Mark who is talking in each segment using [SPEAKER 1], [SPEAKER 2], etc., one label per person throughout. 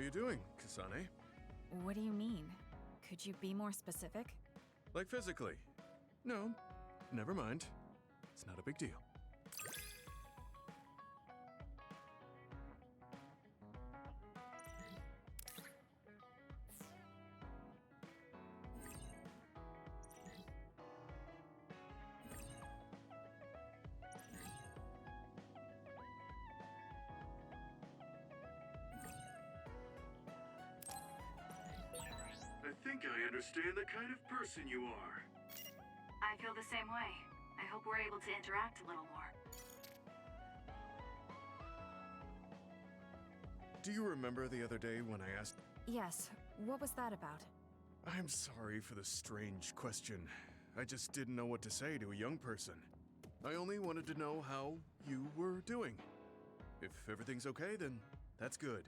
[SPEAKER 1] you doing, Kasane?
[SPEAKER 2] What do you mean? Could you be more specific?
[SPEAKER 1] Like physically? No, never mind. It's not a big deal.
[SPEAKER 3] I think I understand the kind of person you are.
[SPEAKER 4] I feel the same way. I hope we're able to interact a little more.
[SPEAKER 1] Do you remember the other day when I asked?
[SPEAKER 2] Yes, what was that about?
[SPEAKER 1] I'm sorry for the strange question. I just didn't know what to say to a young person. I only wanted to know how you were doing. If everything's okay, then that's good.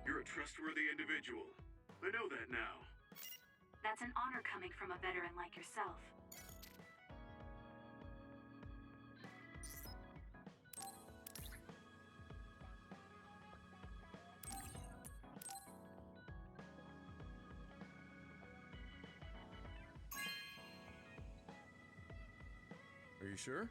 [SPEAKER 3] You're a trustworthy individual. I know that now.
[SPEAKER 4] That's an honor coming from a veteran like yourself.
[SPEAKER 1] Are you sure?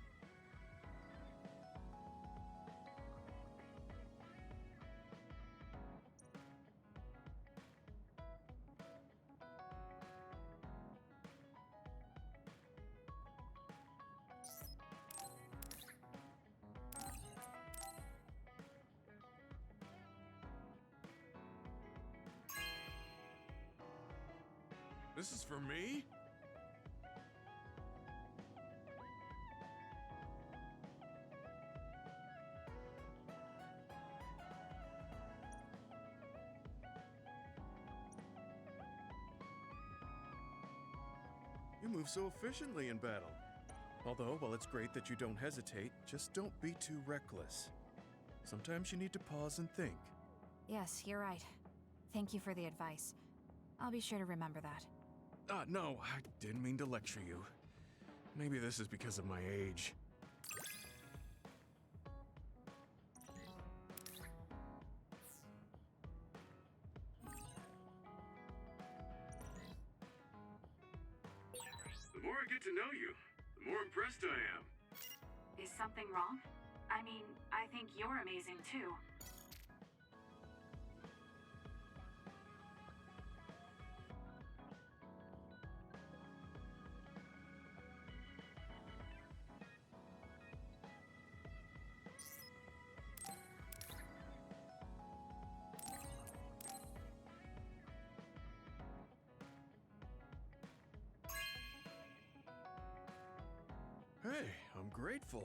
[SPEAKER 1] This is for me? You move so efficiently in battle. Although, while it's great that you don't hesitate, just don't be too reckless. Sometimes you need to pause and think.
[SPEAKER 2] Yes, you're right. Thank you for the advice. I'll be sure to remember that.
[SPEAKER 1] No, I didn't mean to lecture you. Maybe this is because of my age.
[SPEAKER 3] The more I get to know you, the more impressed I am.
[SPEAKER 4] Is something wrong? I mean, I think you're amazing too.
[SPEAKER 1] Hey, I'm grateful.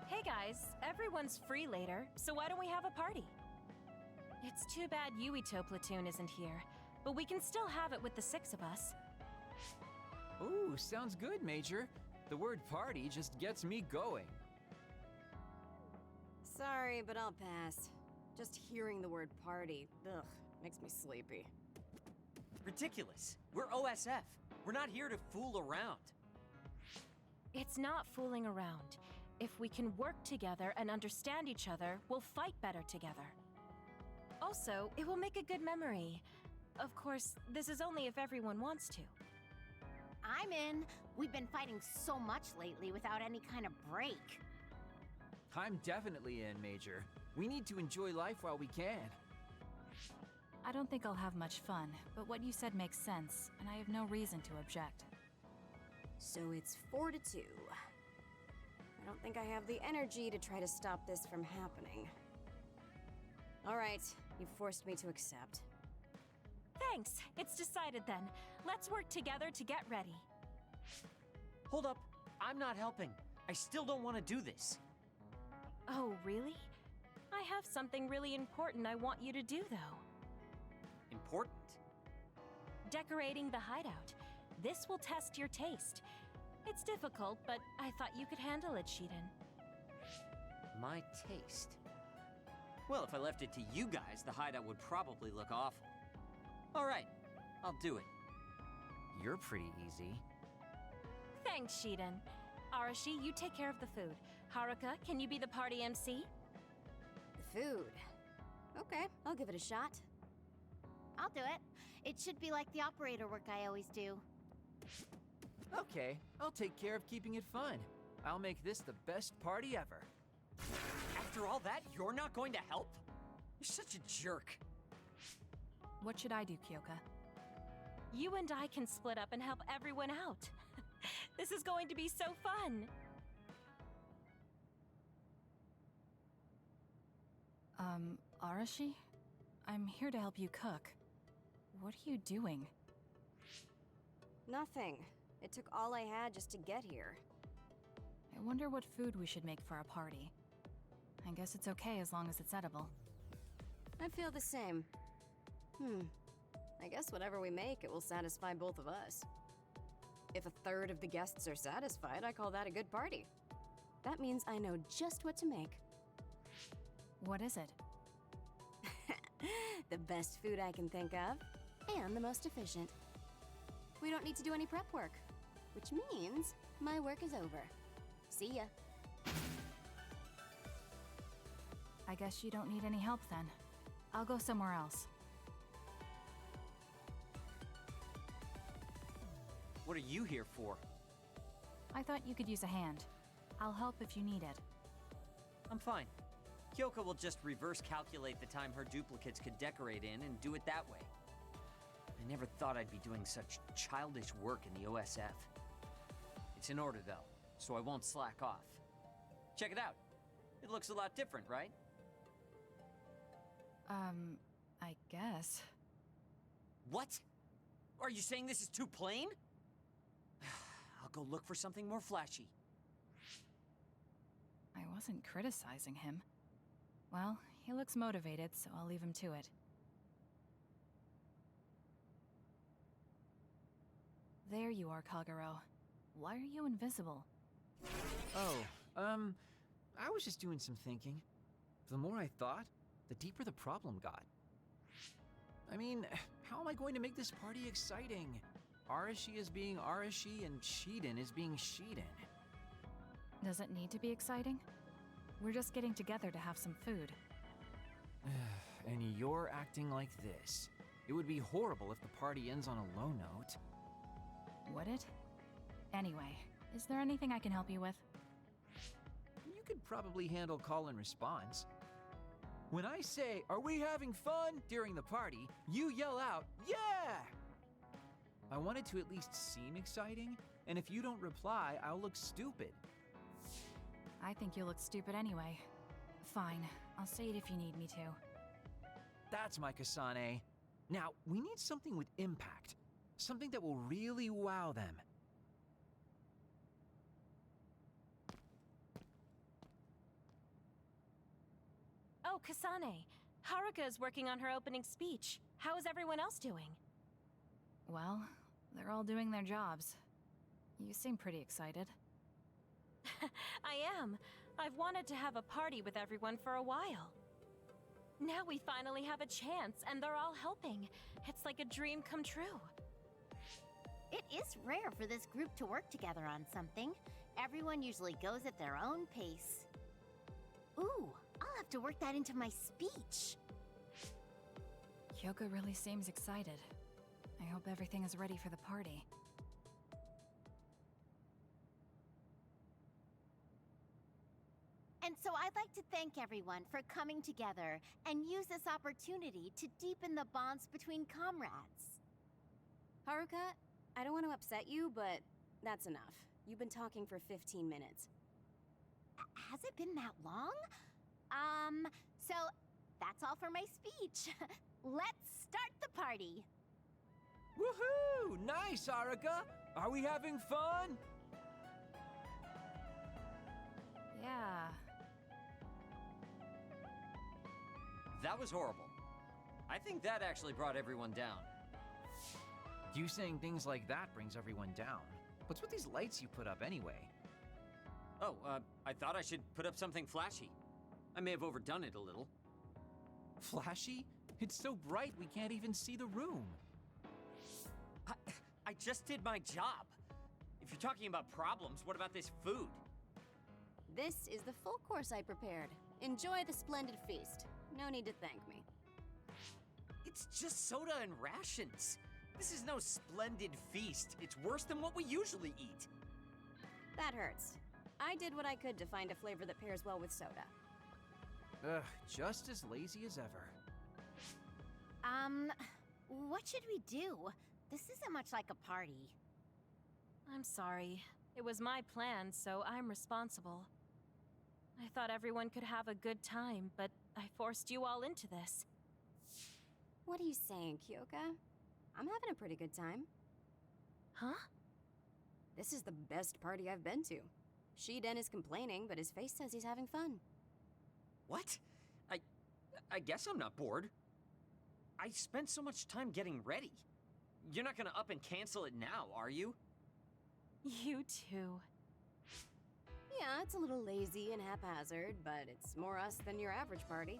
[SPEAKER 5] Hey guys, everyone's free later, so why don't we have a party? It's too bad Yuito Platoon isn't here, but we can still have it with the 6 of us.
[SPEAKER 6] Ooh, sounds good, Major. The word party just gets me going.
[SPEAKER 7] Sorry, but I'll pass. Just hearing the word party, ugh, makes me sleepy.
[SPEAKER 8] Ridiculous. We're OSF. We're not here to fool around.
[SPEAKER 5] It's not fooling around. If we can work together and understand each other, we'll fight better together. Also, it will make a good memory. Of course, this is only if everyone wants to.
[SPEAKER 9] I'm in. We've been fighting so much lately without any kind of break.
[SPEAKER 6] I'm definitely in, Major. We need to enjoy life while we can.
[SPEAKER 2] I don't think I'll have much fun, but what you said makes sense, and I have no reason to object.
[SPEAKER 7] So it's 4-2. I don't think I have the energy to try to stop this from happening. All right, you forced me to accept.
[SPEAKER 5] Thanks, it's decided then. Let's work together to get ready.
[SPEAKER 8] Hold up. I'm not helping. I still don't want to do this.
[SPEAKER 5] Oh, really? I have something really important I want you to do, though.
[SPEAKER 8] Important?
[SPEAKER 5] decorating the hideout. This will test your taste. It's difficult, but I thought you could handle it, Shiden.
[SPEAKER 8] My taste. Well, if I left it to you guys, the hideout would probably look awful. All right, I'll do it. You're pretty easy.
[SPEAKER 5] Thanks, Shiden. Arashi, you take care of the food. Haruka, can you be the party MC?
[SPEAKER 7] The food. Okay, I'll give it a shot.
[SPEAKER 9] I'll do it. It should be like the operator work I always do.
[SPEAKER 6] Okay, I'll take care of keeping it fun. I'll make this the best party ever.
[SPEAKER 8] After all that, you're not going to help? You're such a jerk.
[SPEAKER 2] What should I do, Kyoka?
[SPEAKER 5] You and I can split up and help everyone out. This is going to be so fun.
[SPEAKER 2] Arashi? I'm here to help you cook. What are you doing?
[SPEAKER 7] Nothing. It took all I had just to get here.
[SPEAKER 2] I wonder what food we should make for our party. I guess it's okay as long as it's edible.
[SPEAKER 7] I feel the same. I guess whatever we make, it will satisfy both of us. If a third of the guests are satisfied, I call that a good party. That means I know just what to make.
[SPEAKER 2] What is it?
[SPEAKER 7] The best food I can think of, and the most efficient. We don't need to do any prep work, which means my work is over. See ya.
[SPEAKER 2] I guess you don't need any help then. I'll go somewhere else.
[SPEAKER 8] What are you here for?
[SPEAKER 2] I thought you could use a hand. I'll help if you need it.
[SPEAKER 8] I'm fine. Kyoka will just reverse calculate the time her duplicates could decorate in and do it that way. I never thought I'd be doing such childish work in the OSF. It's in order though, so I won't slack off. Check it out. It looks a lot different, right?
[SPEAKER 2] I guess.
[SPEAKER 8] What? Are you saying this is too plain? I'll go look for something more flashy.
[SPEAKER 2] I wasn't criticizing him. Well, he looks motivated, so I'll leave him to it. There you are, Kagero. Why are you invisible?
[SPEAKER 6] Oh, I was just doing some thinking. The more I thought, the deeper the problem got. I mean, how am I going to make this party exciting? Arashi is being Arashi and Shiden is being Shiden.
[SPEAKER 2] Does it need to be exciting? We're just getting together to have some food.
[SPEAKER 6] And you're acting like this. It would be horrible if the party ends on a low note.
[SPEAKER 2] Would it? Anyway, is there anything I can help you with?
[SPEAKER 6] You could probably handle call and response. When I say, "Are we having fun?" during the party, you yell out, "Yeah!" I want it to at least seem exciting, and if you don't reply, I'll look stupid.
[SPEAKER 2] I think you look stupid anyway. Fine, I'll say it if you need me to.
[SPEAKER 6] That's my Kasane. Now, we need something with impact. Something that will really wow them.
[SPEAKER 5] Oh, Kasane. Haruka is working on her opening speech. How is everyone else doing?
[SPEAKER 2] Well, they're all doing their jobs. You seem pretty excited.
[SPEAKER 5] I am. I've wanted to have a party with everyone for a while. Now we finally have a chance, and they're all helping. It's like a dream come true.
[SPEAKER 9] It is rare for this group to work together on something. Everyone usually goes at their own pace. Ooh, I'll have to work that into my speech.
[SPEAKER 2] Kyoka really seems excited. I hope everything is ready for the party.
[SPEAKER 9] And so I'd like to thank everyone for coming together and use this opportunity to deepen the bonds between comrades.
[SPEAKER 7] Haruka, I don't want to upset you, but that's enough. You've been talking for 15 minutes.
[SPEAKER 9] Has it been that long? So that's all for my speech. Let's start the party.
[SPEAKER 6] Woohoo! Nice, Haruka! Are we having fun?
[SPEAKER 2] Yeah.
[SPEAKER 8] That was horrible. I think that actually brought everyone down.
[SPEAKER 6] You saying things like that brings everyone down. What's with these lights you put up anyway?
[SPEAKER 8] Oh, I thought I should put up something flashy. I may have overdone it a little.
[SPEAKER 6] Flashy? It's so bright we can't even see the room.
[SPEAKER 8] I just did my job. If you're talking about problems, what about this food?
[SPEAKER 7] This is the full course I prepared. Enjoy the splendid feast. No need to thank me.
[SPEAKER 8] It's just soda and rations. This is no splendid feast. It's worse than what we usually eat.
[SPEAKER 7] That hurts. I did what I could to find a flavor that pairs well with soda.
[SPEAKER 6] Ugh, just as lazy as ever.
[SPEAKER 9] What should we do? This isn't much like a party.
[SPEAKER 5] I'm sorry. It was my plan, so I'm responsible. I thought everyone could have a good time, but I forced you all into this.
[SPEAKER 7] What are you saying, Kyoka? I'm having a pretty good time.
[SPEAKER 5] Huh?
[SPEAKER 7] This is the best party I've been to. Shiden is complaining, but his face says he's having fun.
[SPEAKER 8] What? I guess I'm not bored. I spent so much time getting ready. You're not gonna up and cancel it now, are you?
[SPEAKER 5] You too.
[SPEAKER 7] Yeah, it's a little lazy and haphazard, but it's more us than your average party.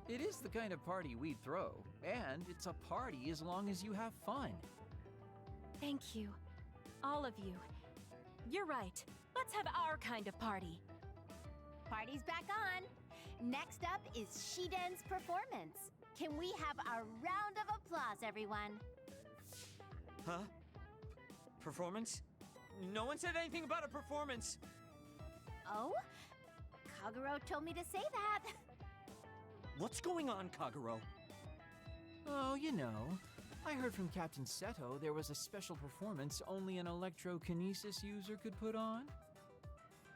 [SPEAKER 6] It is the kind of party we'd throw, and it's a party as long as you have fun.
[SPEAKER 5] Thank you. All of you. You're right. Let's have our kind of party.
[SPEAKER 9] Party's back on. Next up is Shiden's performance. Can we have a round of applause, everyone?
[SPEAKER 8] Huh? Performance? No one said anything about a performance.
[SPEAKER 9] Oh? Kaguro told me to say that.
[SPEAKER 8] What's going on, Kaguro?
[SPEAKER 6] Oh, you know, I heard from Captain Seto there was a special performance only an electrokinesis user could put on.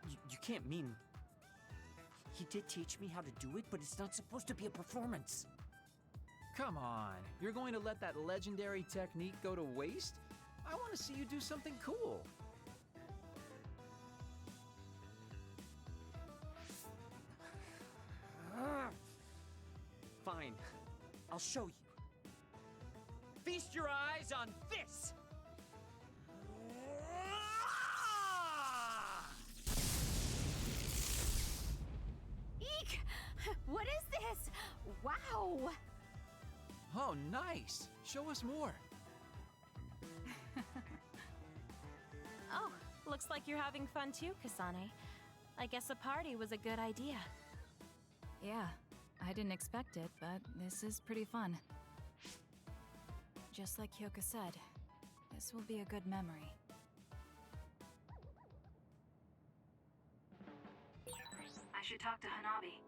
[SPEAKER 8] You can't mean... He did teach me how to do it, but it's not supposed to be a performance.
[SPEAKER 6] Come on, you're going to let that legendary technique go to waste? I want to see you do something cool.
[SPEAKER 8] Fine, I'll show you. Feast your eyes on this!
[SPEAKER 9] Eek! What is this? Wow!
[SPEAKER 6] Oh, nice. Show us more.
[SPEAKER 5] Oh, looks like you're having fun too, Kasane. I guess a party was a good idea.
[SPEAKER 2] Yeah, I didn't expect it, but this is pretty fun. Just like Kyoka said, this will be a good memory.
[SPEAKER 4] I should talk to Hanabi.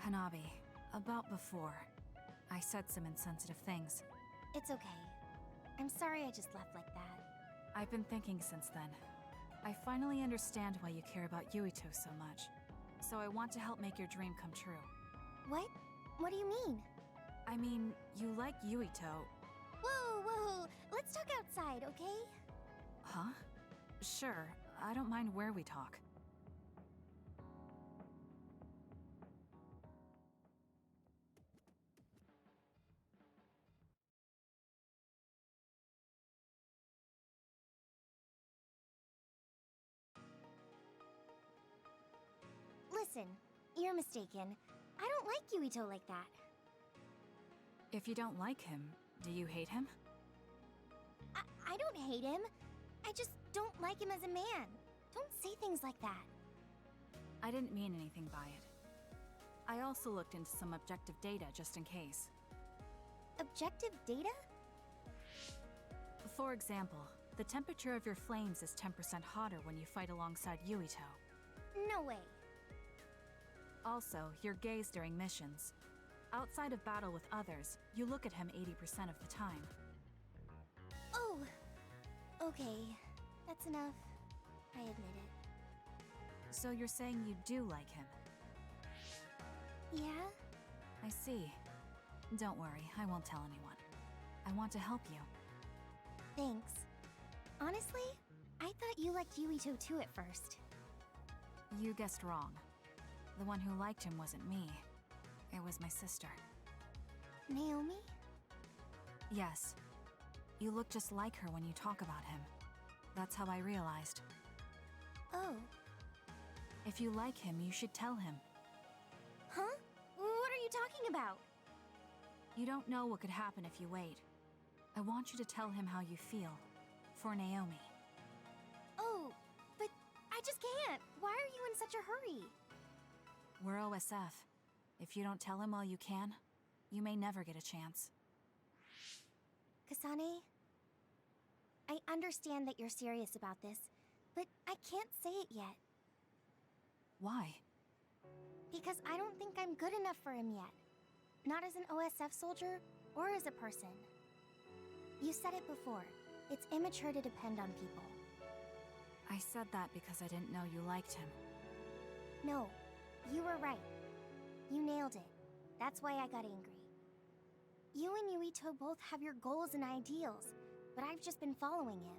[SPEAKER 2] Hanabi, about before, I said some insensitive things.
[SPEAKER 9] It's okay. I'm sorry I just left like that.
[SPEAKER 2] I've been thinking since then. I finally understand why you care about Yuito so much. So I want to help make your dream come true.
[SPEAKER 9] What? What do you mean?
[SPEAKER 2] I mean, you like Yuito.
[SPEAKER 9] Whoa, whoa! Let's talk outside, okay?
[SPEAKER 2] Huh? Sure, I don't mind where we talk.
[SPEAKER 9] Listen, you're mistaken. I don't like Yuito like that.
[SPEAKER 2] If you don't like him, do you hate him?
[SPEAKER 9] I don't hate him. I just don't like him as a man. Don't say things like that.
[SPEAKER 2] I didn't mean anything by it. I also looked into some objective data just in case.
[SPEAKER 9] Objective data?
[SPEAKER 2] For example, the temperature of your flames is 10% hotter when you fight alongside Yuito.
[SPEAKER 9] No way.
[SPEAKER 2] Also, you're gaze during missions. Outside of battle with others, you look at him 80% of the time.
[SPEAKER 9] Oh, okay. That's enough. I admit it.
[SPEAKER 2] So you're saying you do like him?
[SPEAKER 9] Yeah?
[SPEAKER 2] I see. Don't worry, I won't tell anyone. I want to help you.
[SPEAKER 9] Thanks. Honestly, I thought you liked Yuito too at first.
[SPEAKER 2] You guessed wrong. The one who liked him wasn't me. It was my sister.
[SPEAKER 9] Naomi?
[SPEAKER 2] Yes. You look just like her when you talk about him. That's how I realized.
[SPEAKER 9] Oh.
[SPEAKER 2] If you like him, you should tell him.
[SPEAKER 9] Huh? What are you talking about?
[SPEAKER 2] You don't know what could happen if you wait. I want you to tell him how you feel. For Naomi.
[SPEAKER 9] Oh, but I just can't. Why are you in such a hurry?
[SPEAKER 2] We're OSF. If you don't tell him all you can, you may never get a chance.
[SPEAKER 9] Kasane, I understand that you're serious about this, but I can't say it yet.
[SPEAKER 2] Why?
[SPEAKER 9] Because I don't think I'm good enough for him yet. Not as an OSF soldier, or as a person. You said it before. It's immature to depend on people.
[SPEAKER 2] I said that because I didn't know you liked him.
[SPEAKER 9] No, you were right. You nailed it. That's why I got angry. You and Yuito both have your goals and ideals, but I've just been following him.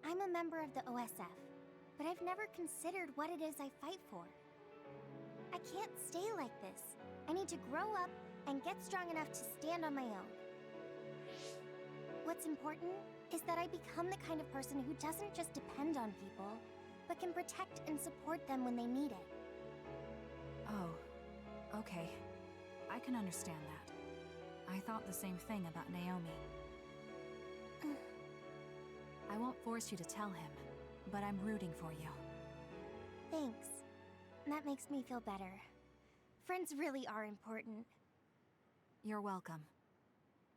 [SPEAKER 9] I'm a member of the OSF, but I've never considered what it is I fight for. I can't stay like this. I need to grow up and get strong enough to stand on my own. What's important is that I become the kind of person who doesn't just depend on people, but can protect and support them when they need it.
[SPEAKER 2] Oh, okay. I can understand that. I thought the same thing about Naomi. I won't force you to tell him, but I'm rooting for you.
[SPEAKER 9] Thanks. That makes me feel better. Friends really are important.
[SPEAKER 2] You're welcome.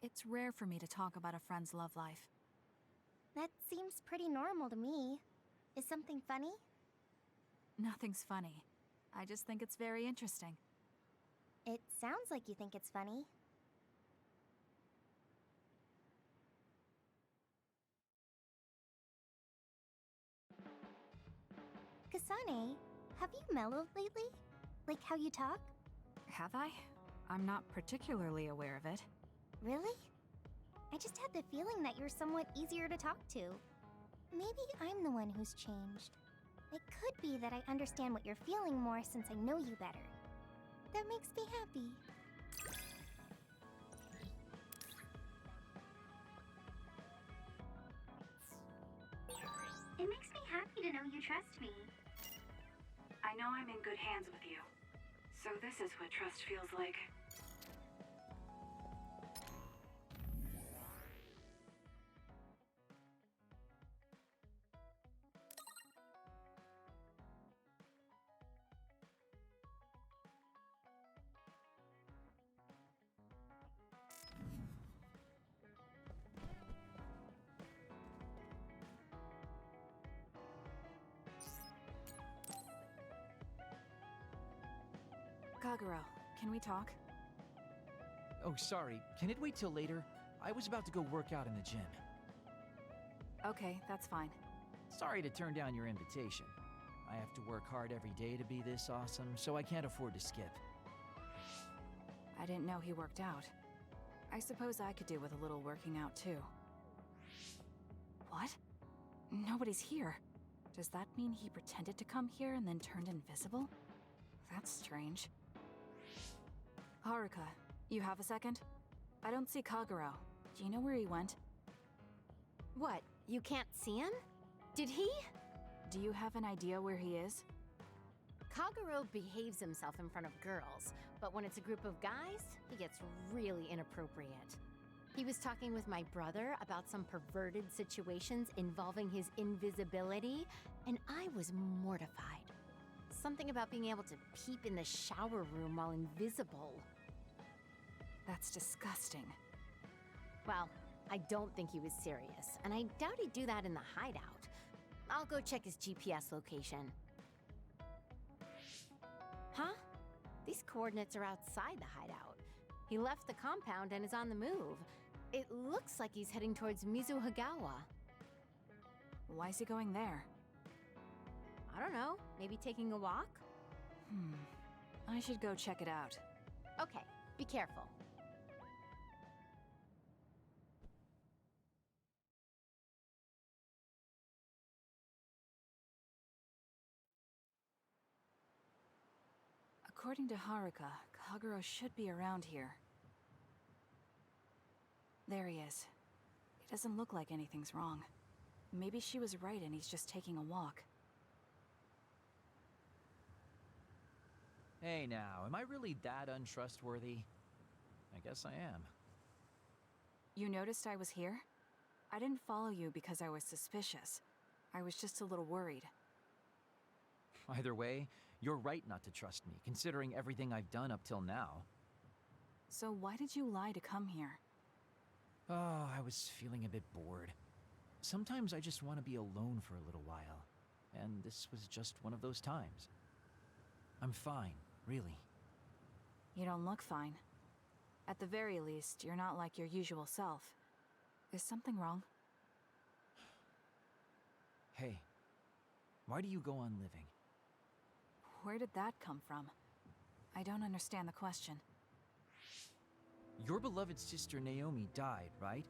[SPEAKER 2] It's rare for me to talk about a friend's love life.
[SPEAKER 9] That seems pretty normal to me. Is something funny?
[SPEAKER 2] Nothing's funny. I just think it's very interesting.
[SPEAKER 9] It sounds like you think it's funny. Kasane, have you mellowed lately? Like how you talk?
[SPEAKER 2] Have I? I'm not particularly aware of it.
[SPEAKER 9] Really? I just had the feeling that you're somewhat easier to talk to. Maybe I'm the one who's changed. It could be that I understand what you're feeling more since I know you better. That makes me happy.
[SPEAKER 4] It makes me happy to know you trust me. I know I'm in good hands with you. So this is what trust feels like.
[SPEAKER 2] Kaguro, can we talk?
[SPEAKER 6] Oh, sorry. Can it wait till later? I was about to go work out in the gym.
[SPEAKER 2] Okay, that's fine.
[SPEAKER 6] Sorry to turn down your invitation. I have to work hard every day to be this awesome, so I can't afford to skip.
[SPEAKER 2] I didn't know he worked out. I suppose I could do with a little working out too. What? Nobody's here. Does that mean he pretended to come here and then turned invisible? That's strange. Haruka, you have a second? I don't see Kaguro. Do you know where he went?
[SPEAKER 7] What? You can't see him? Did he?
[SPEAKER 2] Do you have an idea where he is?
[SPEAKER 7] Kaguro behaves himself in front of girls, but when it's a group of guys, he gets really inappropriate.
[SPEAKER 10] He was talking with my brother about some perverted situations involving his invisibility, and I was mortified. Something about being able to peep in the shower room while invisible.
[SPEAKER 2] That's disgusting.
[SPEAKER 10] Well, I don't think he was serious, and I doubt he'd do that in the hideout. I'll go check his GPS location. Huh? These coordinates are outside the hideout. He left the compound and is on the move. It looks like he's heading towards Mizuhagawa.
[SPEAKER 2] Why is he going there?
[SPEAKER 10] I don't know, maybe taking a walk?
[SPEAKER 2] I should go check it out.
[SPEAKER 10] Okay, be careful.
[SPEAKER 2] According to Haruka, Kagero should be around here. There he is. It doesn't look like anything's wrong. Maybe she was right and he's just taking a walk.
[SPEAKER 6] Hey now, am I really that untrustworthy? I guess I am.
[SPEAKER 2] You noticed I was here? I didn't follow you because I was suspicious. I was just a little worried.
[SPEAKER 6] Either way, you're right not to trust me, considering everything I've done up till now.
[SPEAKER 2] So why did you lie to come here?
[SPEAKER 6] Oh, I was feeling a bit bored. Sometimes I just want to be alone for a little while, and this was just one of those times. I'm fine, really.
[SPEAKER 2] You don't look fine. At the very least, you're not like your usual self. Is something wrong?
[SPEAKER 6] Hey, why do you go on living?
[SPEAKER 2] Where did that come from? I don't understand the question.
[SPEAKER 6] Your beloved sister Naomi died, right?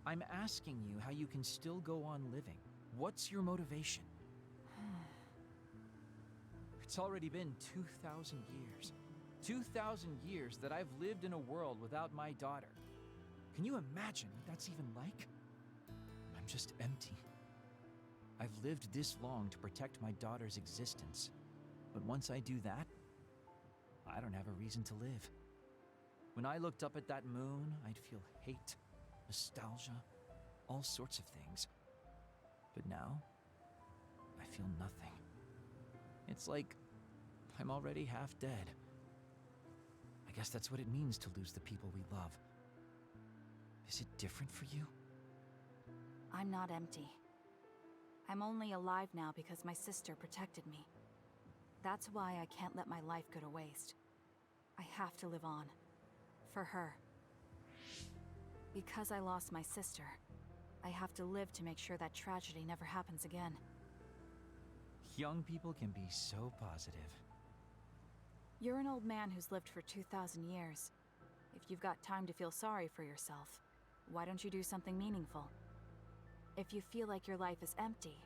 [SPEAKER 6] I'm asking you how you can still go on living. What's your motivation? It's already been 2,000 years. 2,000 years that I've lived in a world without my daughter. Can you imagine what that's even like? I'm just empty. I've lived this long to protect my daughter's existence. But once I do that, I don't have a reason to live. When I looked up at that moon, I'd feel hate, nostalgia, all sorts of things. But now, I feel nothing. It's like I'm already half dead. I guess that's what it means to lose the people we love. Is it different for you?
[SPEAKER 2] I'm not empty. I'm only alive now because my sister protected me. That's why I can't let my life go to waste. I have to live on. For her. Because I lost my sister, I have to live to make sure that tragedy never happens again.
[SPEAKER 6] Young people can be so positive.
[SPEAKER 2] You're an old man who's lived for 2,000 years. If you've got time to feel sorry for yourself, why don't you do something meaningful? If you feel like your life is empty,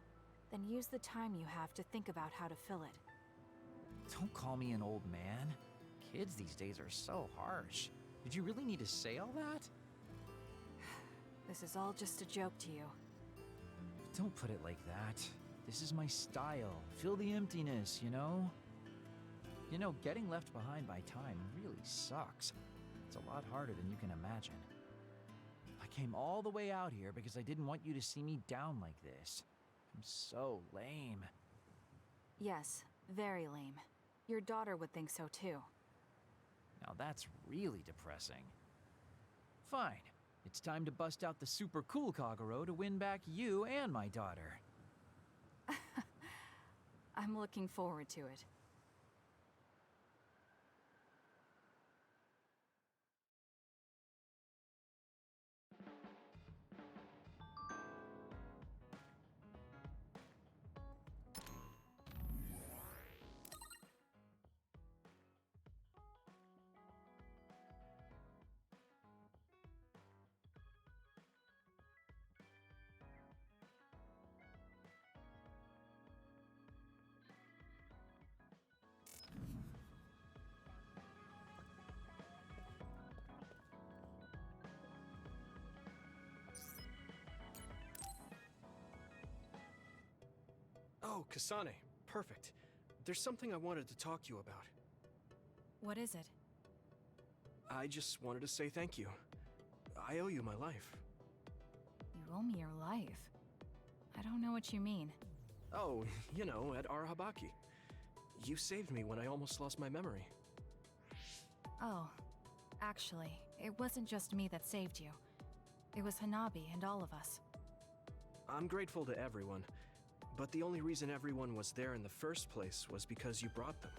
[SPEAKER 2] then use the time you have to think about how to fill it.
[SPEAKER 6] Don't call me an old man. Kids these days are so harsh. Did you really need to say all that?
[SPEAKER 2] This is all just a joke to you.
[SPEAKER 6] Don't put it like that. This is my style. Fill the emptiness, you know? You know, getting left behind by time really sucks. It's a lot harder than you can imagine. I came all the way out here because I didn't want you to see me down like this. I'm so lame.
[SPEAKER 2] Yes, very lame. Your daughter would think so too.
[SPEAKER 6] Now that's really depressing. Fine. It's time to bust out the super cool Kagero to win back you and my daughter.
[SPEAKER 2] I'm looking forward to it.
[SPEAKER 11] Oh, Kasane. Perfect. There's something I wanted to talk to you about.
[SPEAKER 2] What is it?
[SPEAKER 11] I just wanted to say thank you. I owe you my life.
[SPEAKER 2] You owe me your life. I don't know what you mean.
[SPEAKER 11] Oh, you know, at Arahabaki. You saved me when I almost lost my memory.
[SPEAKER 2] Oh, actually, it wasn't just me that saved you. It was Hanabi and all of us.
[SPEAKER 11] I'm grateful to everyone, but the only reason everyone was there in the first place was because you brought them.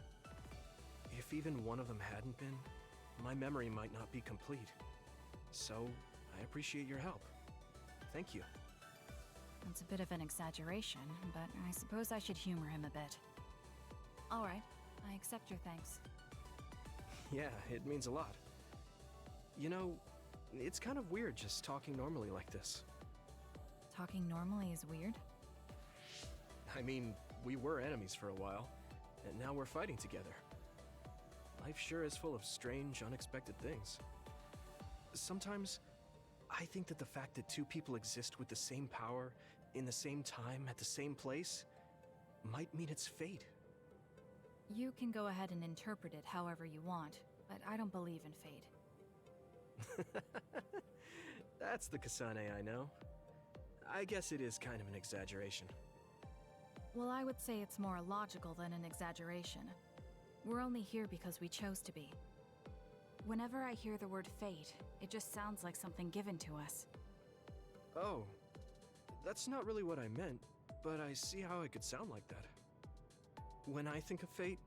[SPEAKER 11] If even one of them hadn't been, my memory might not be complete. So, I appreciate your help. Thank you.
[SPEAKER 2] It's a bit of an exaggeration, but I suppose I should humor him a bit. Alright, I accept your thanks.
[SPEAKER 11] Yeah, it means a lot. You know, it's kind of weird just talking normally like this.
[SPEAKER 2] Talking normally is weird?
[SPEAKER 11] I mean, we were enemies for a while, and now we're fighting together. Life sure is full of strange, unexpected things. Sometimes, I think that the fact that two people exist with the same power, in the same time, at the same place, might mean it's fate.
[SPEAKER 2] You can go ahead and interpret it however you want, but I don't believe in fate.
[SPEAKER 11] That's the Kasane I know. I guess it is kind of an exaggeration.
[SPEAKER 2] Well, I would say it's more logical than an exaggeration. We're only here because we chose to be. Whenever I hear the word fate, it just sounds like something given to us.
[SPEAKER 11] Oh, that's not really what I meant, but I see how it could sound like that. When I think of fate,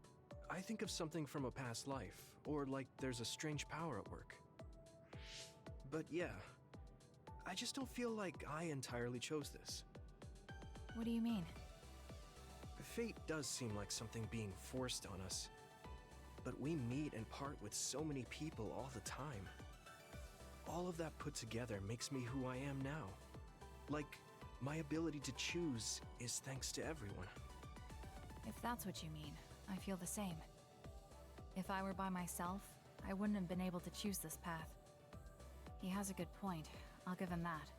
[SPEAKER 11] I think of something from a past life, or like there's a strange power at work. But yeah, I just don't feel like I entirely chose this.
[SPEAKER 2] What do you mean?
[SPEAKER 11] Fate does seem like something being forced on us, but we meet and part with so many people all the time. All of that put together makes me who I am now. Like, my ability to choose is thanks to everyone.
[SPEAKER 2] If that's what you mean, I feel the same. If I were by myself, I wouldn't have been able to choose this path. He has a good point, I'll give him that.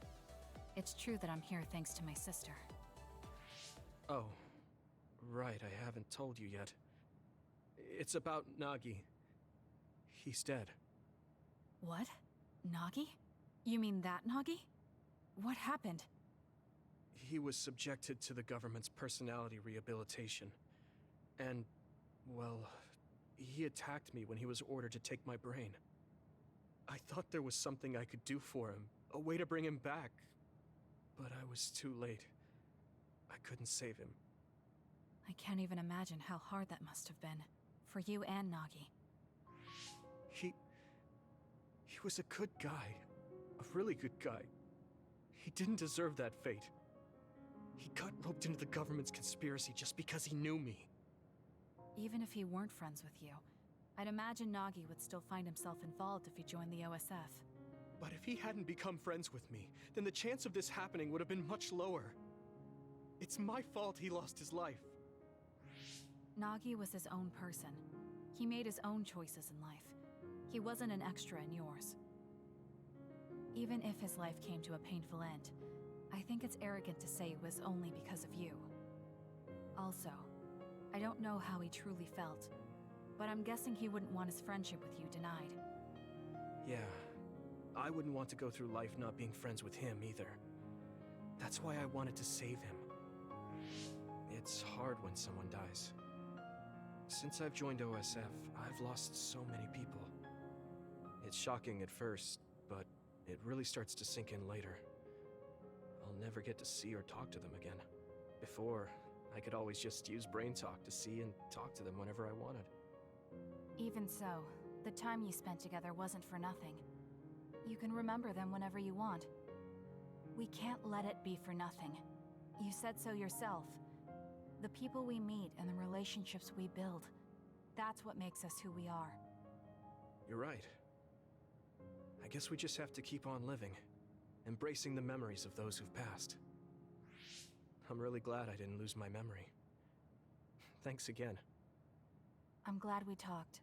[SPEAKER 2] It's true that I'm here thanks to my sister.
[SPEAKER 11] Oh, right, I haven't told you yet. It's about Nagi. He's dead.
[SPEAKER 2] What? Nagi? You mean that Nagi? What happened?
[SPEAKER 11] He was subjected to the government's personality rehabilitation. And, well, he attacked me when he was ordered to take my brain. I thought there was something I could do for him, a way to bring him back. But I was too late. I couldn't save him.
[SPEAKER 2] I can't even imagine how hard that must have been. For you and Nagi.
[SPEAKER 11] He was a good guy. A really good guy. He didn't deserve that fate. He got roped into the government's conspiracy just because he knew me.
[SPEAKER 2] Even if he weren't friends with you, I'd imagine Nagi would still find himself involved if he joined the OSF.
[SPEAKER 11] But if he hadn't become friends with me, then the chance of this happening would have been much lower. It's my fault he lost his life.
[SPEAKER 2] Nagi was his own person. He made his own choices in life. He wasn't an extra in yours. Even if his life came to a painful end, I think it's arrogant to say it was only because of you. Also, I don't know how he truly felt, but I'm guessing he wouldn't want his friendship with you denied.
[SPEAKER 11] Yeah, I wouldn't want to go through life not being friends with him either. That's why I wanted to save him. It's hard when someone dies. Since I've joined OSF, I've lost so many people. It's shocking at first, but it really starts to sink in later. I'll never get to see or talk to them again. Before, I could always just use brain talk to see and talk to them whenever I wanted.
[SPEAKER 2] Even so, the time you spent together wasn't for nothing. You can remember them whenever you want. We can't let it be for nothing. You said so yourself. The people we meet and the relationships we build, that's what makes us who we are.
[SPEAKER 11] You're right. I guess we just have to keep on living, embracing the memories of those who've passed. I'm really glad I didn't lose my memory. Thanks again.
[SPEAKER 2] I'm glad we talked.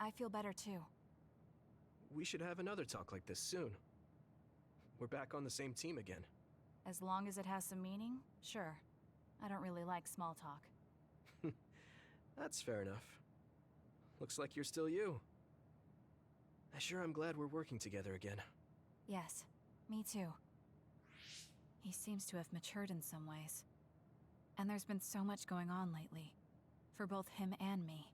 [SPEAKER 2] I feel better too.
[SPEAKER 11] We should have another talk like this soon. We're back on the same team again.
[SPEAKER 2] As long as it has some meaning, sure. I don't really like small talk.
[SPEAKER 11] That's fair enough. Looks like you're still you. I sure am glad we're working together again.
[SPEAKER 2] Yes, me too. He seems to have matured in some ways. And there's been so much going on lately, for both him and me.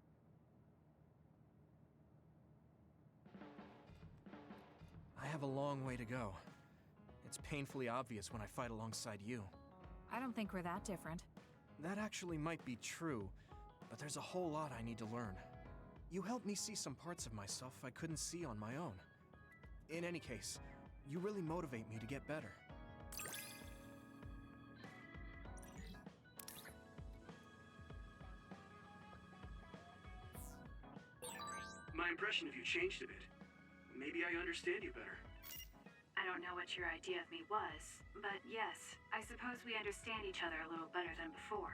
[SPEAKER 11] I have a long way to go. It's painfully obvious when I fight alongside you.
[SPEAKER 2] I don't think we're that different.
[SPEAKER 11] That actually might be true, but there's a whole lot I need to learn. You helped me see some parts of myself I couldn't see on my own. In any case, you really motivate me to get better.
[SPEAKER 3] My impression of you changed a bit. Maybe I understand you better.
[SPEAKER 4] I don't know what your idea of me was, but yes, I suppose we understand each other a little better than before.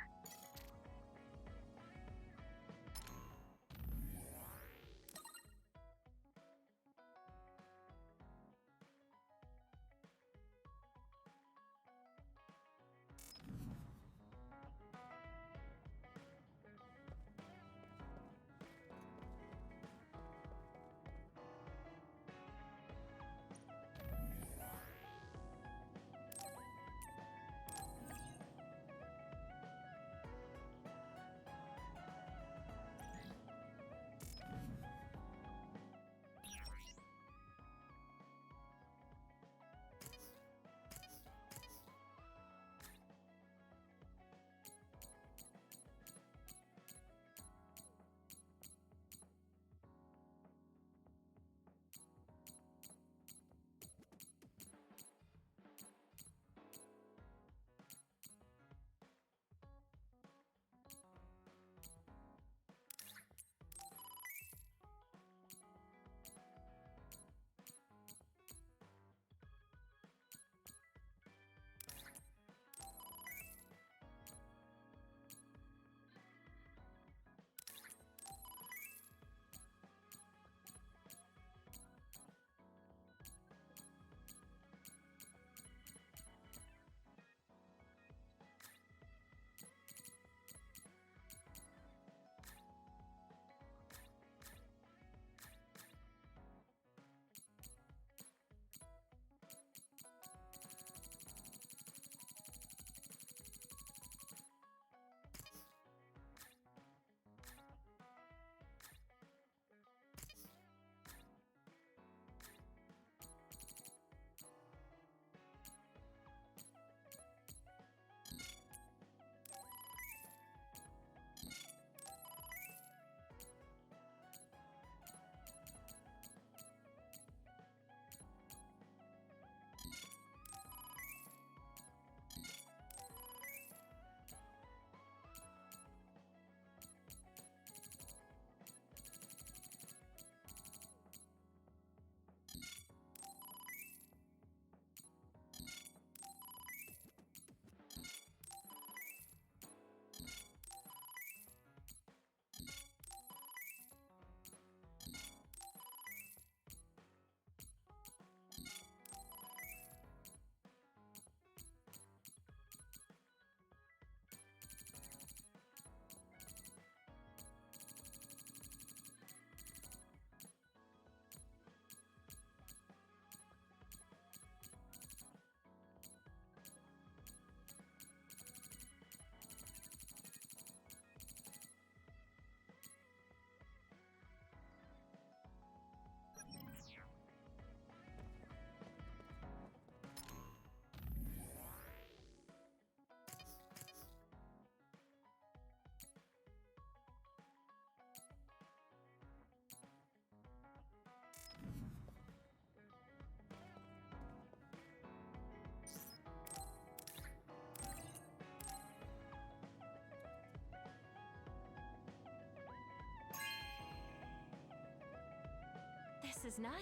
[SPEAKER 5] This is nice.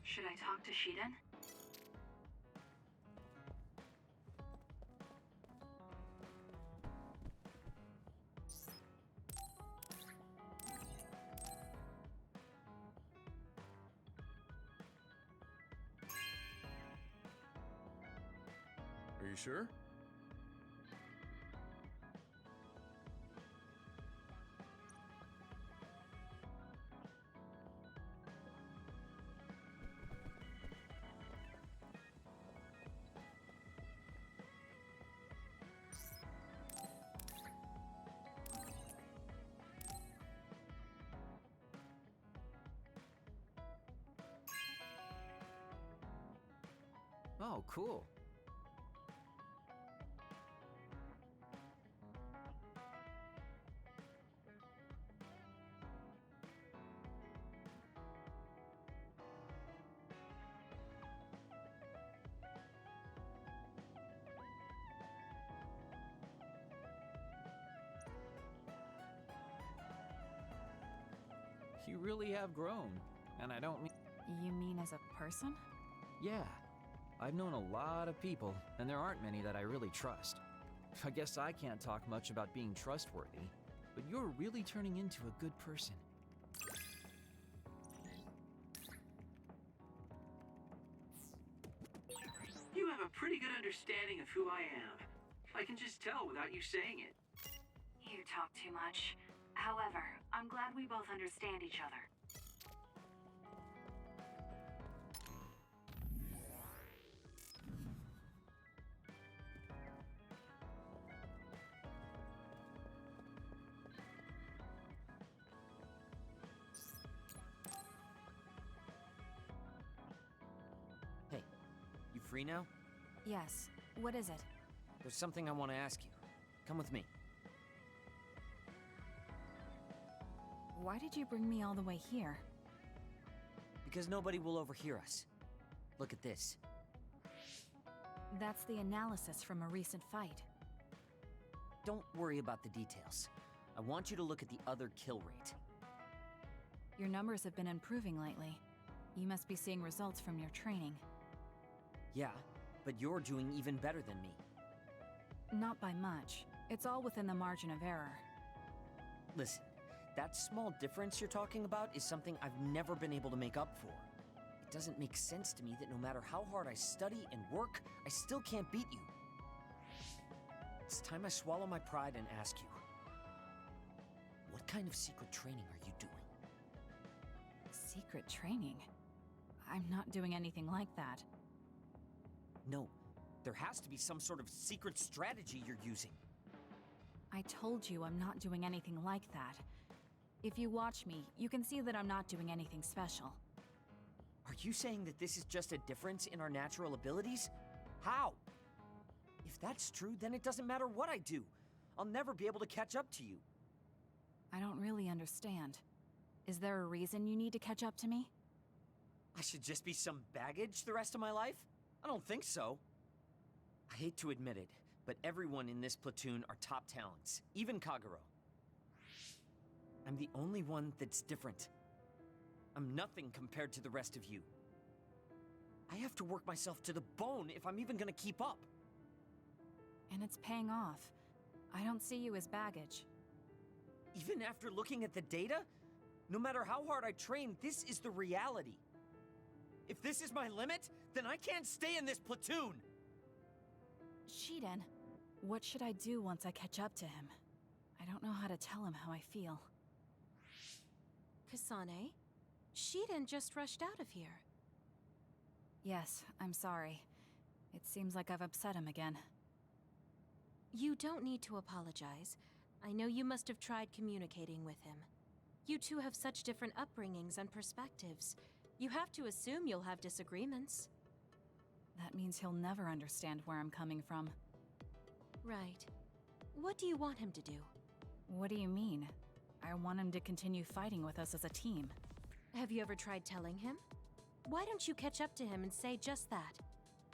[SPEAKER 4] Should I talk to Shiden?
[SPEAKER 1] sure?
[SPEAKER 6] Oh, cool. You really have grown, and I don't mean...
[SPEAKER 2] You mean as a person?
[SPEAKER 6] Yeah. I've known a lot of people, and there aren't many that I really trust. I guess I can't talk much about being trustworthy, but you're really turning into a good person.
[SPEAKER 12] You have a pretty good understanding of who I am. I can just tell without you saying it.
[SPEAKER 4] You talk too much. However, I'm glad we both understand each other.
[SPEAKER 8] Hey, you free now?
[SPEAKER 2] Yes. What is it?
[SPEAKER 8] There's something I want to ask you. Come with me.
[SPEAKER 2] Why did you bring me all the way here?
[SPEAKER 8] Because nobody will overhear us. Look at this.
[SPEAKER 2] That's the analysis from a recent fight.
[SPEAKER 8] Don't worry about the details. I want you to look at the other kill rate.
[SPEAKER 2] Your numbers have been improving lately. You must be seeing results from your training.
[SPEAKER 8] Yeah, but you're doing even better than me.
[SPEAKER 2] Not by much. It's all within the margin of error.
[SPEAKER 8] Listen, that small difference you're talking about is something I've never been able to make up for. It doesn't make sense to me that no matter how hard I study and work, I still can't beat you. It's time I swallow my pride and ask you, what kind of secret training are you doing?
[SPEAKER 2] Secret training? I'm not doing anything like that.
[SPEAKER 8] No, there has to be some sort of secret strategy you're using.
[SPEAKER 2] I told you I'm not doing anything like that. If you watch me, you can see that I'm not doing anything special.
[SPEAKER 8] Are you saying that this is just a difference in our natural abilities? How? If that's true, then it doesn't matter what I do. I'll never be able to catch up to you.
[SPEAKER 2] I don't really understand. Is there a reason you need to catch up to me?
[SPEAKER 8] I should just be some baggage the rest of my life? I don't think so. I hate to admit it, but everyone in this platoon are top talents, even Kagero. I'm the only one that's different. I'm nothing compared to the rest of you. I have to work myself to the bone if I'm even gonna keep up.
[SPEAKER 2] And it's paying off. I don't see you as baggage.
[SPEAKER 8] Even after looking at the data? No matter how hard I train, this is the reality. If this is my limit, then I can't stay in this platoon!
[SPEAKER 2] Shiden, what should I do once I catch up to him? I don't know how to tell him how I feel.
[SPEAKER 5] Kasane, Shiden just rushed out of here.
[SPEAKER 2] Yes, I'm sorry. It seems like I've upset him again.
[SPEAKER 5] You don't need to apologize. I know you must have tried communicating with him. You two have such different upbringings and perspectives. You have to assume you'll have disagreements.
[SPEAKER 2] That means he'll never understand where I'm coming from.
[SPEAKER 5] Right. What do you want him to do?
[SPEAKER 2] What do you mean? I want him to continue fighting with us as a team.
[SPEAKER 5] Have you ever tried telling him? Why don't you catch up to him and say just that?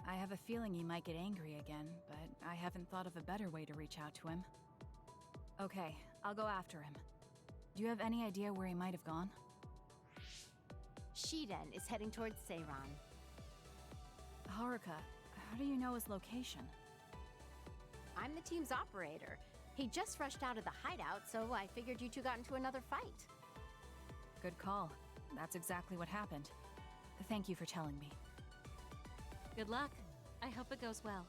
[SPEAKER 2] I have a feeling he might get angry again, but I haven't thought of a better way to reach out to him. Okay, I'll go after him. Do you have any idea where he might have gone?
[SPEAKER 10] Shiden is heading towards Seiran.
[SPEAKER 2] Haruka, how do you know his location?
[SPEAKER 10] I'm the team's operator. He just rushed out of the hideout, so I figured you two got into another fight.
[SPEAKER 2] Good call. That's exactly what happened. Thank you for telling me.
[SPEAKER 5] Good luck. I hope it goes well.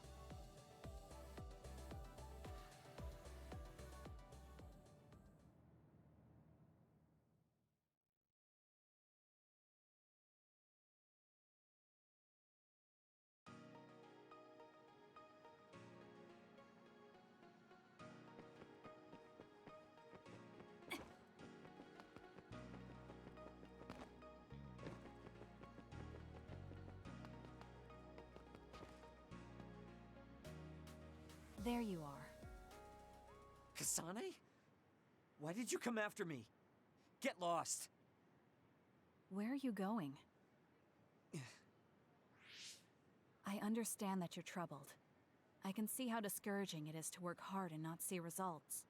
[SPEAKER 2] There you are.
[SPEAKER 8] Kasane? Why did you come after me? Get lost.
[SPEAKER 2] Where are you going? I understand that you're troubled. I can see how discouraging it is to work hard and not see results.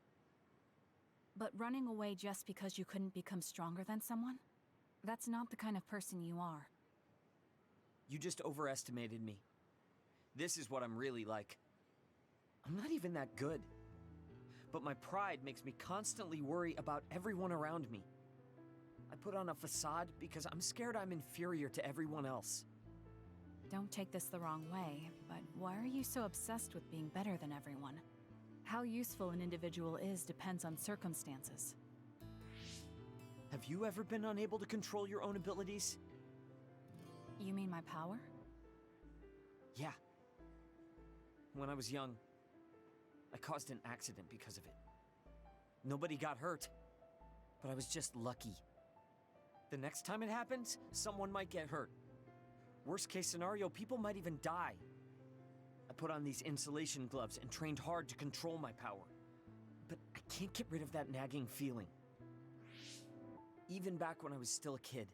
[SPEAKER 2] But running away just because you couldn't become stronger than someone? That's not the kind of person you are.
[SPEAKER 8] You just overestimated me. This is what I'm really like. I'm not even that good. But my pride makes me constantly worry about everyone around me. I put on a facade because I'm scared I'm inferior to everyone else.
[SPEAKER 2] Don't take this the wrong way, but why are you so obsessed with being better than everyone? How useful an individual is depends on circumstances.
[SPEAKER 8] Have you ever been unable to control your own abilities?
[SPEAKER 2] You mean my power?
[SPEAKER 8] Yeah. When I was young, I caused an accident because of it. Nobody got hurt, but I was just lucky. The next time it happens, someone might get hurt. Worst case scenario, people might even die. I put on these insulation gloves and trained hard to control my power. But I can't get rid of that nagging feeling. Even back when I was still a kid,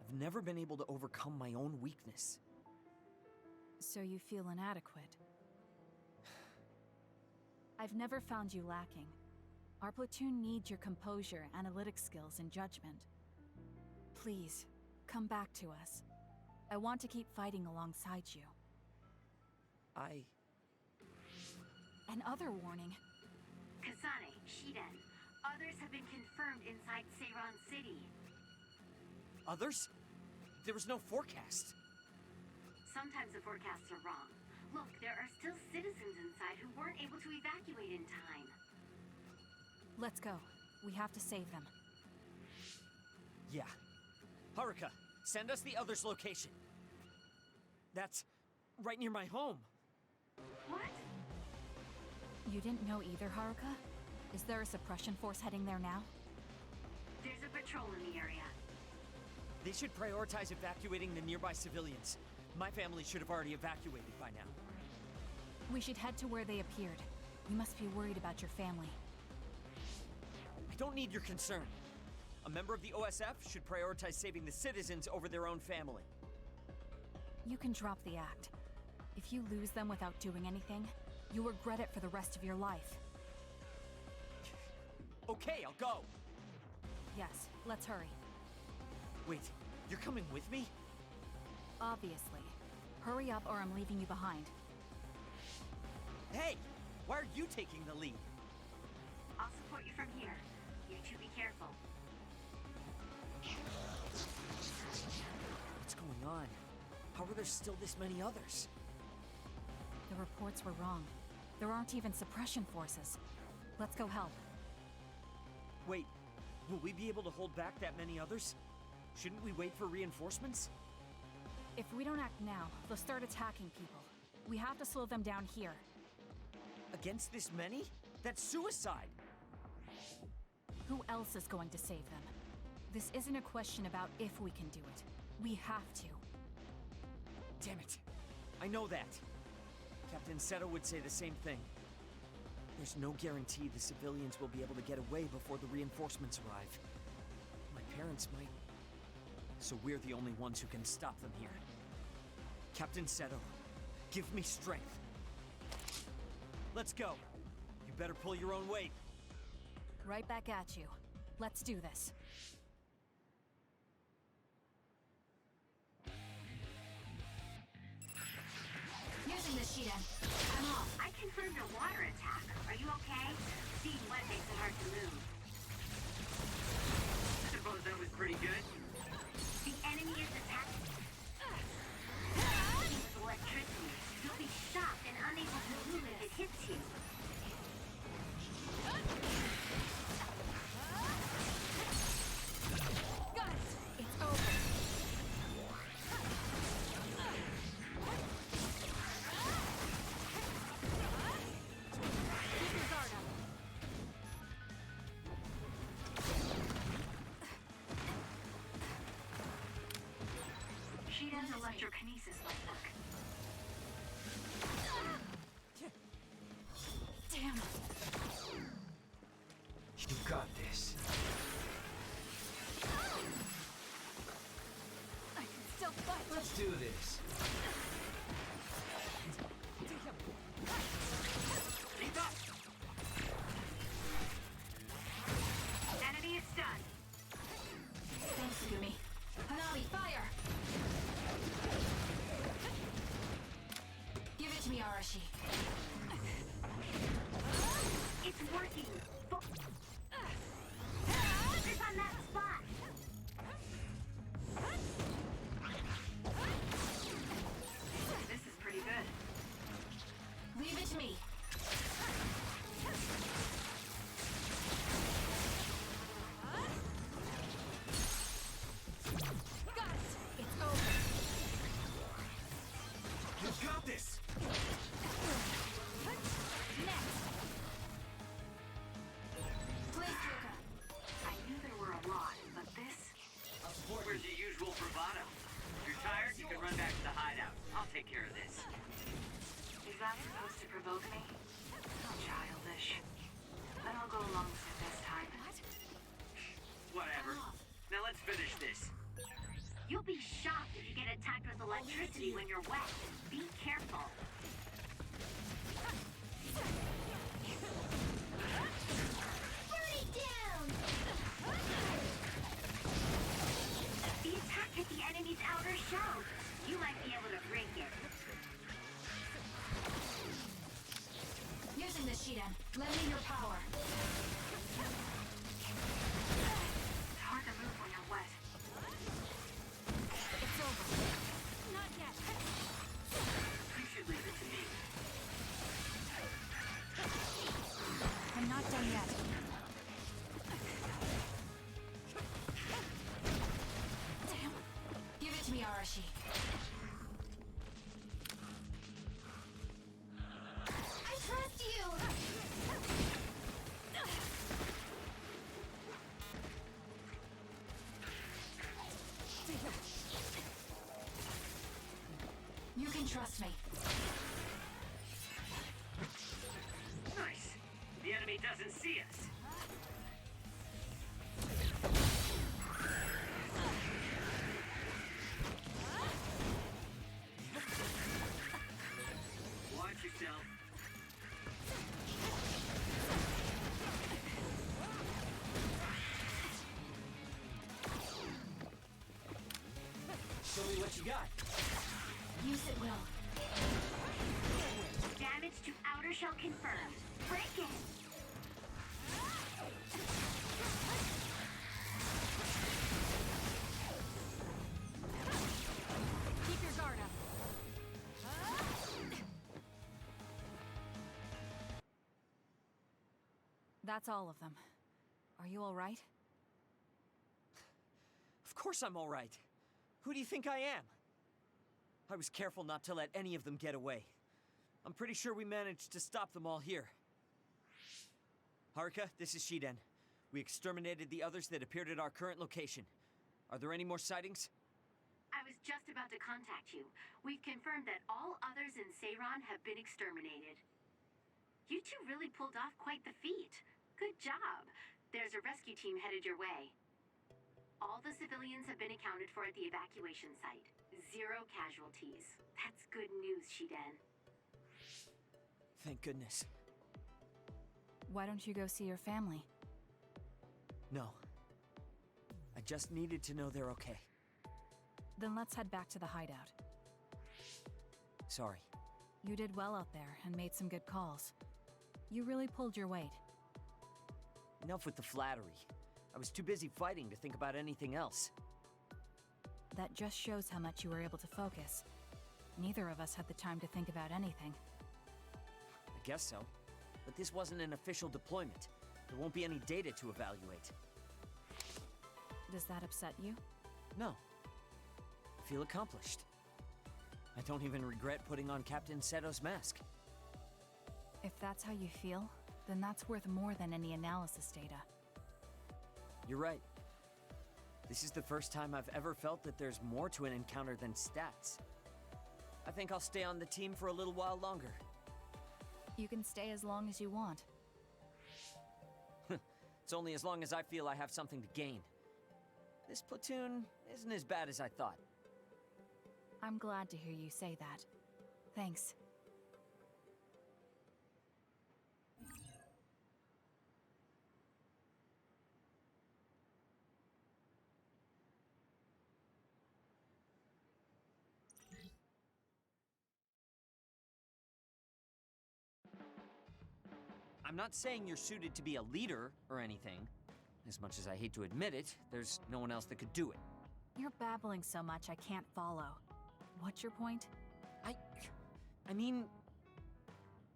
[SPEAKER 8] I've never been able to overcome my own weakness.
[SPEAKER 2] So you feel inadequate. I've never found you lacking. Our platoon needs your composure, analytic skills, and judgment. Please, come back to us. I want to keep fighting alongside you. Another warning.
[SPEAKER 4] Kasane, Shiden, others have been confirmed inside Seiran City.
[SPEAKER 8] Others? There was no forecast.
[SPEAKER 4] Sometimes the forecasts are wrong. Look, there are still citizens inside who weren't able to evacuate in time.
[SPEAKER 2] Let's go. We have to save them.
[SPEAKER 8] Yeah. Haruka, send us the others' location. That's right near my home.
[SPEAKER 4] What?
[SPEAKER 2] You didn't know either, Haruka? Is there a suppression force heading there now?
[SPEAKER 4] There's a patrol in the area.
[SPEAKER 8] They should prioritize evacuating the nearby civilians. My family should have already evacuated by now.
[SPEAKER 2] We should head to where they appeared. You must be worried about your family.
[SPEAKER 8] I don't need your concern. A member of the OSF should prioritize saving the citizens over their own family.
[SPEAKER 2] You can drop the act. If you lose them without doing anything, you'll regret it for the rest of your life.
[SPEAKER 8] Okay, I'll go.
[SPEAKER 2] Yes, let's hurry.
[SPEAKER 8] Wait, you're coming with me?
[SPEAKER 2] Obviously. Hurry up or I'm leaving you behind.
[SPEAKER 8] Hey! Why are you taking the lead?
[SPEAKER 4] I'll support you from here. You two be careful.
[SPEAKER 8] What's going on? How are there still this many others?
[SPEAKER 2] The reports were wrong. There aren't even suppression forces. Let's go help.
[SPEAKER 8] Wait, will we be able to hold back that many others? Shouldn't we wait for reinforcements?
[SPEAKER 2] If we don't act now, they'll start attacking people. We have to slow them down here.
[SPEAKER 8] Against this many? That's suicide!
[SPEAKER 2] Who else is going to save them? This isn't a question about if we can do it. We have to.
[SPEAKER 8] Damn it. I know that. Captain Seto would say the same thing. There's no guarantee the civilians will be able to get away before the reinforcements arrive. My parents might. So we're the only ones who can stop them here. Captain Seto, give me strength. Let's go. You better pull your own weight.
[SPEAKER 2] Right back at you. Let's do this. Using the Shiden. I'm off.
[SPEAKER 4] I confirmed a water attack. Are you okay? Seeing wet makes it hard to move.
[SPEAKER 12] I suppose that was pretty good.
[SPEAKER 4] The enemy is attacking. With electricity, you'll be shocked and unable to move if it hits you.
[SPEAKER 2] Got it! It's over. Keep your guard up.
[SPEAKER 4] Shiden's electrokinesis might work.
[SPEAKER 2] Damn.
[SPEAKER 6] You got this.
[SPEAKER 2] I can still fight.
[SPEAKER 6] Let's do this.
[SPEAKER 12] Keep up!
[SPEAKER 4] Enemy is stunned.
[SPEAKER 2] Thanks, Gumi. Hanami, fire! Give it to me, Arashi.
[SPEAKER 4] It's working. Focus on that spot. This is pretty good.
[SPEAKER 2] Leave it to me. Got it. It's over.
[SPEAKER 1] You got this!
[SPEAKER 2] Next. Please, Kyoka.
[SPEAKER 4] I knew there were a lot, but this...
[SPEAKER 12] Where's your usual bravado? If you're tired, you can run back to the hideout. I'll take care of this.
[SPEAKER 4] Is that supposed to provoke me? How childish. But I'll go along with it this time.
[SPEAKER 12] Whatever. Now let's finish this.
[SPEAKER 4] You'll be shocked if you get attacked with electricity when you're wet. Be careful.
[SPEAKER 9] Burn it down!
[SPEAKER 4] The attack hit the enemy's outer shell. You might be able to break it.
[SPEAKER 2] Using the Shiden. Lend me your power.
[SPEAKER 4] It's hard to move when you're wet.
[SPEAKER 2] It's over. Not yet.
[SPEAKER 12] You should leave it to me.
[SPEAKER 2] I'm not done yet. Damn. Give it to me, Arashi.
[SPEAKER 9] I trust you!
[SPEAKER 2] You can trust me.
[SPEAKER 12] Nice. The enemy doesn't see us. Watch yourself.
[SPEAKER 6] Show me what you got.
[SPEAKER 2] Use it well.
[SPEAKER 4] Damage to outer shell confirmed. Break it!
[SPEAKER 2] Keep your guard up. That's all of them. Are you all right?
[SPEAKER 8] Of course I'm all right. Who do you think I am? I was careful not to let any of them get away. I'm pretty sure we managed to stop them all here. Haruka, this is Shiden. We exterminated the others that appeared at our current location. Are there any more sightings?
[SPEAKER 4] I was just about to contact you. We've confirmed that all others in Seiran have been exterminated. You two really pulled off quite the feat. Good job. There's a rescue team headed your way. All the civilians have been accounted for at the evacuation site. 0 casualties. That's good news, Shiden.
[SPEAKER 8] Thank goodness.
[SPEAKER 2] Why don't you go see your family?
[SPEAKER 8] No. I just needed to know they're okay.
[SPEAKER 2] Then let's head back to the hideout.
[SPEAKER 8] Sorry.
[SPEAKER 2] You did well out there and made some good calls. You really pulled your weight.
[SPEAKER 8] Enough with the flattery. I was too busy fighting to think about anything else.
[SPEAKER 2] That just shows how much you were able to focus. Neither of us had the time to think about anything.
[SPEAKER 8] I guess so. But this wasn't an official deployment. There won't be any data to evaluate.
[SPEAKER 2] Does that upset you?
[SPEAKER 8] No. I feel accomplished. I don't even regret putting on Captain Seto's mask.
[SPEAKER 2] If that's how you feel, then that's worth more than any analysis data.
[SPEAKER 8] You're right. This is the first time I've ever felt that there's more to an encounter than stats. I think I'll stay on the team for a little while longer.
[SPEAKER 2] You can stay as long as you want.
[SPEAKER 8] It's only as long as I feel I have something to gain. This platoon isn't as bad as I thought.
[SPEAKER 2] I'm glad to hear you say that. Thanks.
[SPEAKER 8] I'm not saying you're suited to be a leader or anything. As much as I hate to admit it, there's no one else that could do it.
[SPEAKER 2] You're babbling so much I can't follow. What's your point?
[SPEAKER 8] I mean,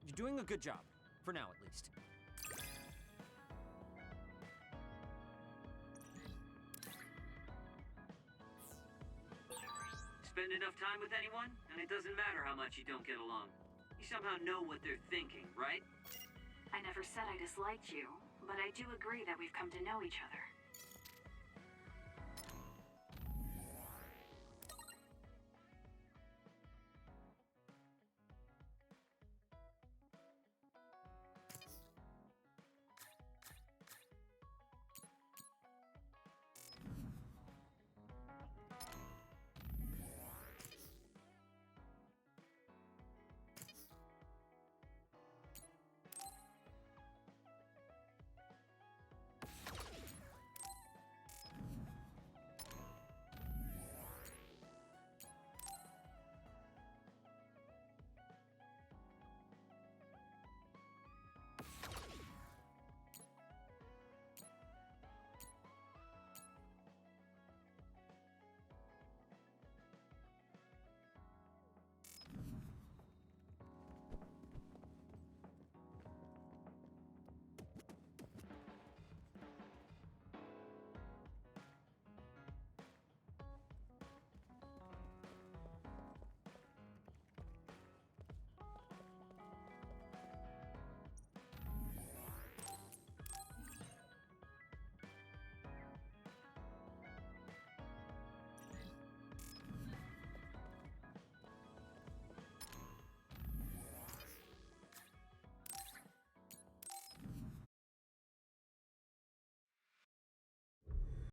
[SPEAKER 8] you're doing a good job. For now, at least.
[SPEAKER 12] Spend enough time with anyone, and it doesn't matter how much you don't get along. You somehow know what they're thinking, right?
[SPEAKER 4] I never said I disliked you, but I do agree that we've come to know each other.